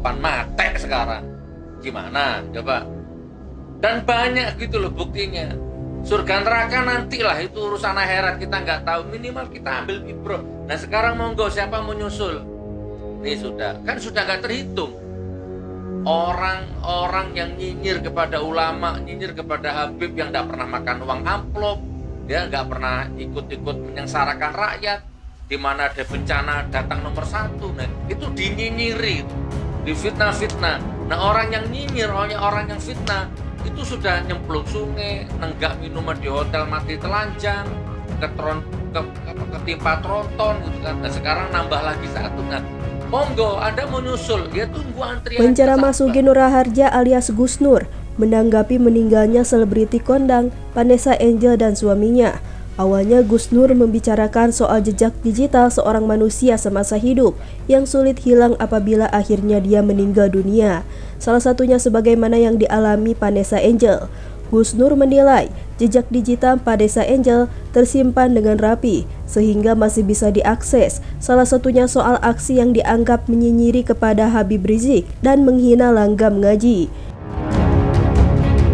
sopan, mate sekarang. Gimana coba? Dan banyak gitu loh buktinya. Surga neraka nantilah, itu urusan akhirat, kita nggak tahu, minimal kita ambil ibroh. Nah sekarang monggo, siapa mau nyusul? Ini sudah nggak terhitung. Orang-orang yang nyinyir kepada ulama, nyinyir kepada Habib, yang nggak pernah makan uang amplop, dia nggak pernah ikut-ikut menyengsarakan rakyat, di mana ada bencana datang nomor satu, nah itu dinyinyiri, difitnah-fitnah. Nah orang yang nyinyir, orang yang fitnah, itu sudah nyemplung sungai, nenggak minuman di hotel mati telanjang, ketimpa tronton gitu kan. Nah sekarang nambah lagi satu. Nah monggo, Anda mau nyusul, ya tunggu antrian. Penceramah Sugi Nur Raharja alias Gus Nur menanggapi meninggalnya selebriti kondang Vanessa Angel dan suaminya. Awalnya Gus Nur membicarakan soal jejak digital seorang manusia semasa hidup yang sulit hilang apabila akhirnya dia meninggal dunia. Salah satunya sebagaimana yang dialami Vanessa Angel. Gus Nur menilai jejak digital Vanessa Angel tersimpan dengan rapi sehingga masih bisa diakses. Salah satunya soal aksi yang dianggap menyinyiri kepada Habib Rizik dan menghina langgam ngaji.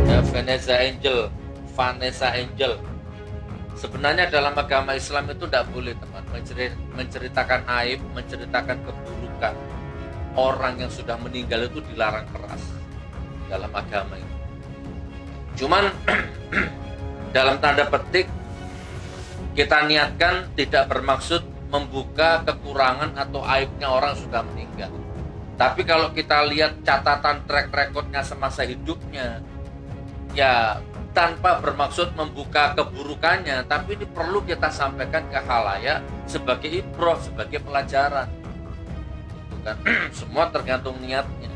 Ya, Vanessa Angel. Sebenarnya dalam agama Islam itu tidak boleh teman menceritakan aib, menceritakan keburukan. Orang yang sudah meninggal itu dilarang keras dalam agama ini. Cuman dalam tanda petik kita niatkan tidak bermaksud membuka kekurangan atau aibnya orang sudah meninggal. Tapi kalau kita lihat catatan track recordnya semasa hidupnya, ya tanpa bermaksud membuka keburukannya, tapi ini perlu kita sampaikan ke khalayak sebagai ibroh, sebagai pelajaran. Bukan? Semua tergantung niatnya.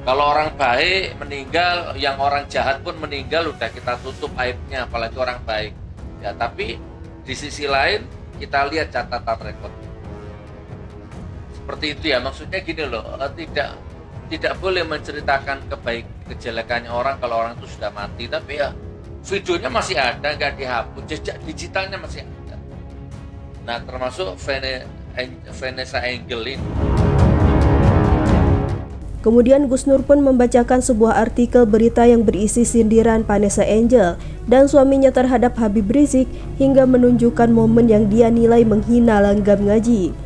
Kalau orang baik meninggal, yang orang jahat pun meninggal, udah kita tutup aibnya, apalagi orang baik. Ya, tapi di sisi lain kita lihat catatan rekod. Seperti itu ya, maksudnya gini loh, tidak boleh menceritakan kejelekannya orang kalau orang itu sudah mati, tapi ya videonya masih ada, nggak dihapus, jejak digitalnya masih ada. Nah termasuk Vanessa Angel ini. Kemudian Gus Nur pun membacakan sebuah artikel berita yang berisi sindiran Vanessa Angel dan suaminya terhadap Habib Rizik hingga menunjukkan momen yang dia nilai menghina langgam ngaji.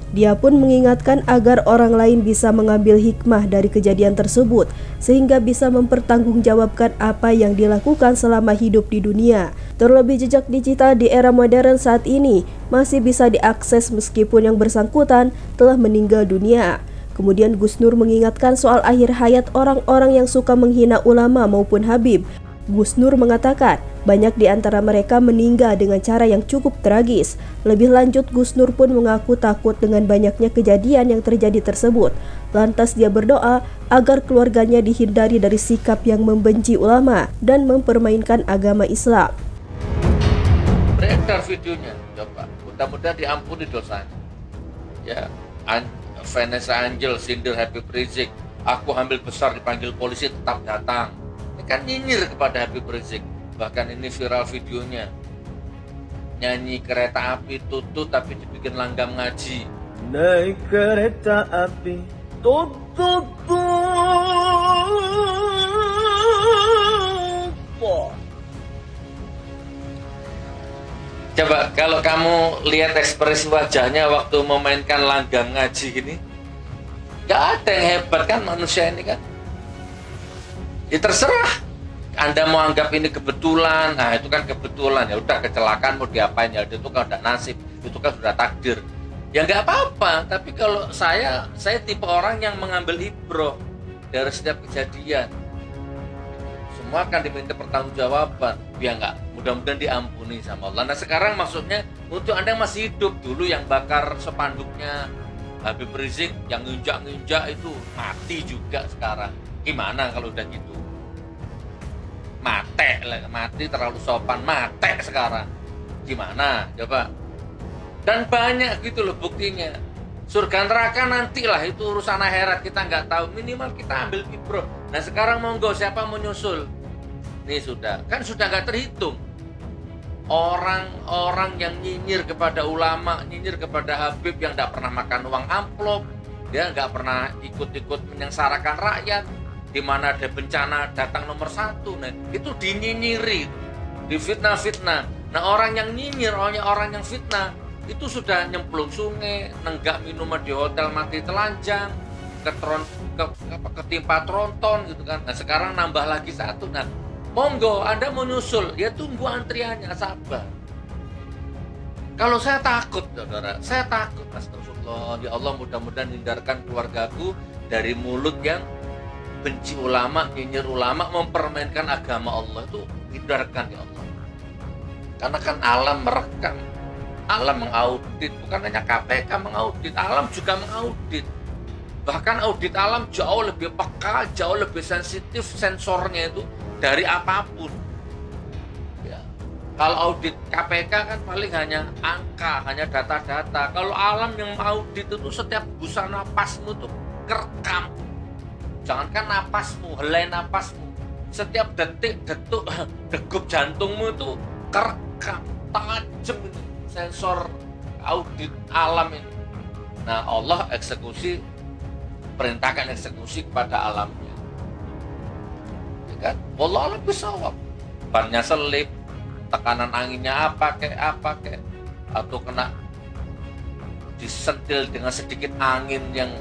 Dia pun mengingatkan agar orang lain bisa mengambil hikmah dari kejadian tersebut sehingga bisa mempertanggungjawabkan apa yang dilakukan selama hidup di dunia. Terlebih jejak digital di era modern saat ini masih bisa diakses meskipun yang bersangkutan telah meninggal dunia. Kemudian Gus Nur mengingatkan soal akhir hayat orang-orang yang suka menghina ulama maupun Habib. Gus Nur mengatakan banyak di antara mereka meninggal dengan cara yang cukup tragis. Lebih lanjut, Gus Nur pun mengaku takut dengan banyaknya kejadian yang terjadi tersebut. Lantas dia berdoa agar keluarganya dihindari dari sikap yang membenci ulama dan mempermainkan agama Islam. Beredar videonya, coba. Mudah-mudahan diampuni dosanya. Ya, Vanessa Angel sindir Habib Rizik. Aku hamil besar dipanggil polisi tetap datang. Ini kan nyinyir kepada Habib Rizik. Bahkan ini viral videonya. Nyanyi kereta api tutut tapi dibikin langgam ngaji. Naik kereta api tutut. Coba kalau kamu lihat ekspresi wajahnya waktu memainkan langgam ngaji gini, gak ada yang hebat kan manusia ini kan. Ya terserah. Anda mau anggap ini kebetulan, nah itu kan kebetulan, ya udah kecelakaan mau diapain, ya itu kan udah nasib, itu kan sudah takdir. Ya nggak apa-apa, tapi kalau saya tipe orang yang mengambil ibroh dari setiap kejadian. Semua akan diminta pertanggungjawaban, ya nggak, mudah-mudahan diampuni sama Allah. Nah sekarang maksudnya untuk Anda yang masih hidup, dulu yang bakar spanduknya Habib Rizik, yang nginjak-nginjak itu mati juga sekarang. Gimana kalau udah gitu? Mati terlalu sopan, mate sekarang. Gimana coba? Dan banyak gitu loh buktinya. Surga neraka nantilah, itu urusan akhirat, kita nggak tahu, minimal kita ambil ibroh. Nah sekarang monggo, siapa mau nyusul? Ini sudah nggak terhitung. Orang-orang yang nyinyir kepada ulama, nyinyir kepada Habib, yang nggak pernah makan uang amplop, Dia nggak pernah ikut-ikut menyengsarakan rakyat. Di mana ada bencana datang nomor 1. Nah, itu dinyinyiri, difitnah-fitnah. Nah, orang yang nyinyir, orang yang fitnah itu sudah nyemplung sungai, nenggak minuman di hotel mati telanjang, ketimpa tronton gitu kan. Nah, sekarang nambah lagi 1. Nah, monggo Anda mau nyusul, ya tunggu antriannya, sabar. Kalau saya takut, saudara, saya takut. Astagfirullah, ya Allah, mudah-mudahan hindarkan keluargaku dari mulut yang benci ulama, nyinyir ulama, mempermainkan agama Allah. Itu hindarkan ya Allah. Karena kan alam merekam, alam mengaudit, bukan hanya KPK mengaudit, alam juga mengaudit. Bahkan audit alam jauh lebih peka, jauh lebih sensitif sensornya itu dari apapun. Ya. Kalau audit KPK kan paling hanya angka, hanya data-data. Kalau alam yang mengaudit itu setiap hembusan napasmu itu kerekam. Jangankan napasmu, helai napasmu, setiap detik-detik degup jantungmu itu kerekam, tajam ini sensor audit alam ini. Nah, Allah eksekusi, perintahkan eksekusi kepada alamnya. Ya kan? Wallahu a'lam bishawab. Bannya selip, tekanan anginnya apa kek, atau kena disentil dengan sedikit angin yang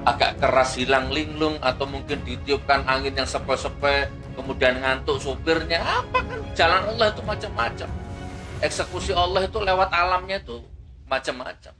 agak keras hilang linglung, atau mungkin ditiupkan angin yang sepoi-sepoi kemudian ngantuk supirnya, apa kan jalan Allah itu macam-macam. Eksekusi Allah itu lewat alamnya itu macam-macam.